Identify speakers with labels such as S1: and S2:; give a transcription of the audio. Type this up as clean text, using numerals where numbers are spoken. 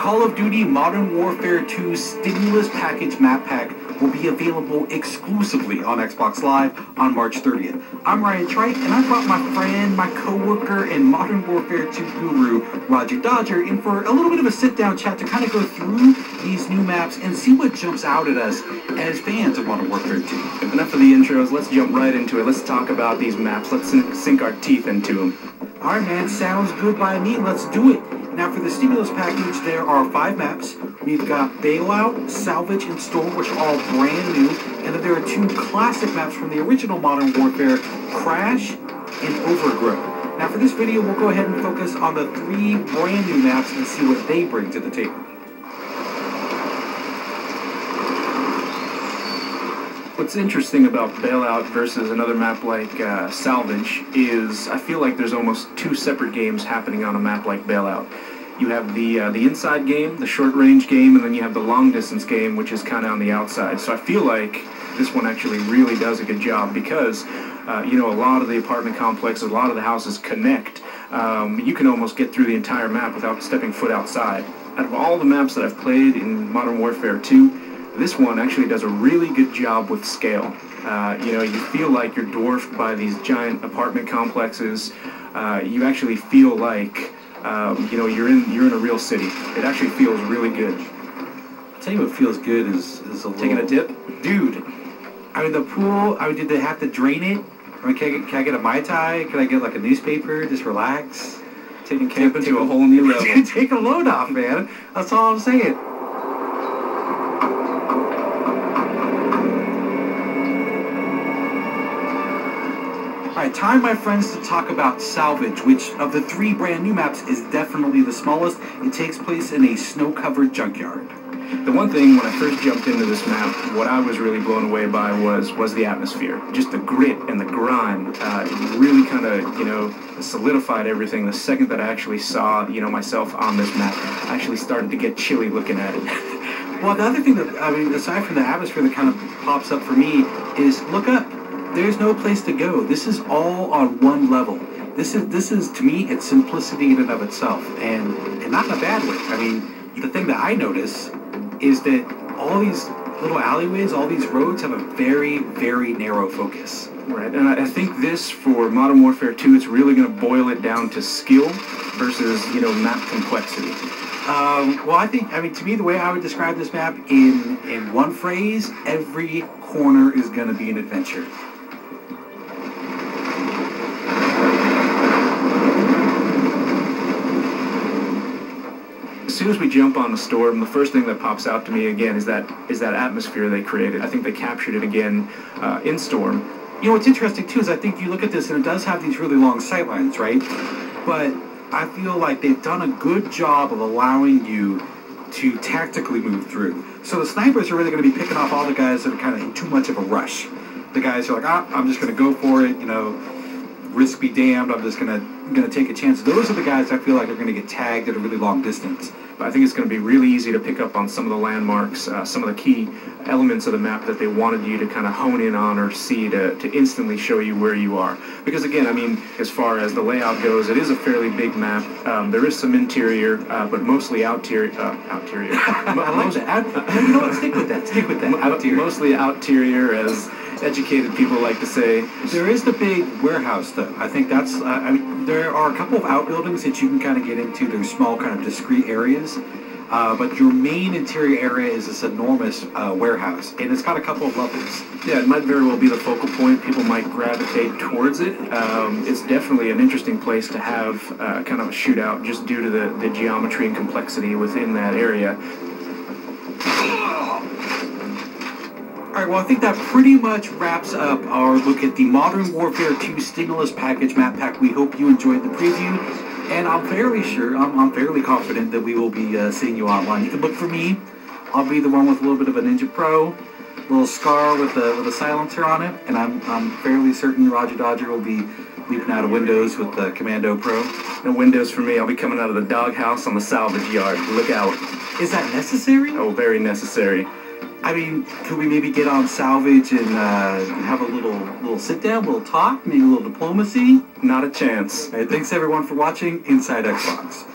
S1: Call of Duty Modern Warfare 2 Stimulus Package Map Pack will be available exclusively on Xbox Live on March 30th. I'm Ryan Trite, and I brought my friend, my co-worker, and Modern Warfare 2 guru, Roger Dodger, in for a little bit of a sit-down chat to kind of go through these new maps and see what jumps out at us as fans of Modern Warfare 2.
S2: Enough of the intros, let's jump right into it. Let's talk about these maps. Let's sink our teeth into them.
S1: Alright man, sounds good by me. Let's do it. Now for the Stimulus Package, there are 5 maps. We've got Bailout, Salvage, and Storm, which are all brand new. And then there are 2 classic maps from the original Modern Warfare, Carsh and Overgrown. Now for this video, we'll go ahead and focus on the 3 brand new maps and see what they bring to the table.
S2: What's interesting about Bailout versus another map like Salvage is I feel like there's almost 2 separate games happening on a map like Bailout. You have the inside game, the short-range game, and then you have the long-distance game, which is kind of on the outside. So I feel like this one actually really does a good job because, you know, a lot of the apartment complexes, a lot of the houses connect. You can almost get through the entire map without stepping foot outside. Out of all the maps that I've played in Modern Warfare 2, this one actually does a really good job with scale. You know, you feel like you're dwarfed by these giant apartment complexes. You actually feel like, you know, you're in a real city. It actually feels really good.
S1: I'll tell you what feels good is a
S2: Taking a dip?
S1: Dude, I mean, the pool, I mean, did they have to drain it? I mean, can I get a Mai Tai? Can I get like a newspaper? Just relax?
S2: Taking camping to a whole new level.
S1: Take a load off, man. That's all I'm saying. Alright, time, my friends, to talk about Salvage, which of the 3 brand new maps is definitely the smallest. It takes place in a snow-covered junkyard.
S2: The one thing when I first jumped into this map, what I was really blown away by was the atmosphere. Just the grit and the grime. It really kind of, you know, solidified everything. The second that I actually saw, you know, myself on this map, I actually started to get chilly looking at it.
S1: Well, the other thing that, I mean, aside from the atmosphere that kind of pops up for me, is look up. There's no place to go. This is all on one level. This is to me, it's simplicity in and of itself, and not in a bad way. I mean, the thing that I notice is that all these little alleyways, all these roads have a very, very narrow focus.
S2: Right, and I think this, for Modern Warfare 2, it's really going to boil it down to skill versus, you know, map complexity.
S1: Well, I mean, to me, the way I would describe this map in one phrase, every corner is going to be an adventure.
S2: As soon as we jump on the Storm, the first thing that pops out to me again is that atmosphere they created. I think they captured it again in Storm.
S1: You know, what's interesting too is I think you look at this and it does have these really long sightlines, right? But I feel like they've done a good job of allowing you to tactically move through. So the snipers are really going to be picking off all the guys that are kind of in too much of a rush. The guys who are like, I'm just going to go for it, you know, risk be damned, I'm just gonna take a chance. Those are the guys I feel like are going to get tagged at a really long distance.
S2: I think it's going to be really easy to pick up on some of the landmarks, some of the key elements of the map that they wanted you to kind of hone in on or see to instantly show you where you are. Because again, I mean, as far as the layout goes, it is a fairly big map. There is some interior, but mostly outerior.
S1: I like that. You know what? Stick with that. Stick with that. Outerior.
S2: Mostly outerior, as educated people like to say.
S1: There is the big warehouse, though. I think that's, I mean, there are a couple of outbuildings that you can kind of get into. They're small, kind of discrete areas. But your main interior area is this enormous warehouse, and it's got a couple of levels.
S2: Yeah, it might very well be the focal point. People might gravitate towards it. It's definitely an interesting place to have kind of a shootout just due to the geometry and complexity within that area.
S1: Alright, well, I think that pretty much wraps up our look at the Modern Warfare 2 Stimulus Package Map Pack. We hope you enjoyed the preview, and I'm fairly sure, I'm fairly confident that we will be seeing you online. You can look for me. I'll be the one with a little bit of a Ninja Pro, little scar with a silencer on it, and I'm fairly certain Roger Dodger will be leaping out of windows with the Commando Pro.
S2: No windows for me. I'll be coming out of the doghouse on the salvage yard. Look out.
S1: Is that necessary?
S2: Oh, very necessary.
S1: I mean, could we maybe get on Salvage and have a little sit down, a little talk, maybe a little diplomacy?
S2: Not a chance.
S1: All right, thanks everyone for watching Inside Xbox.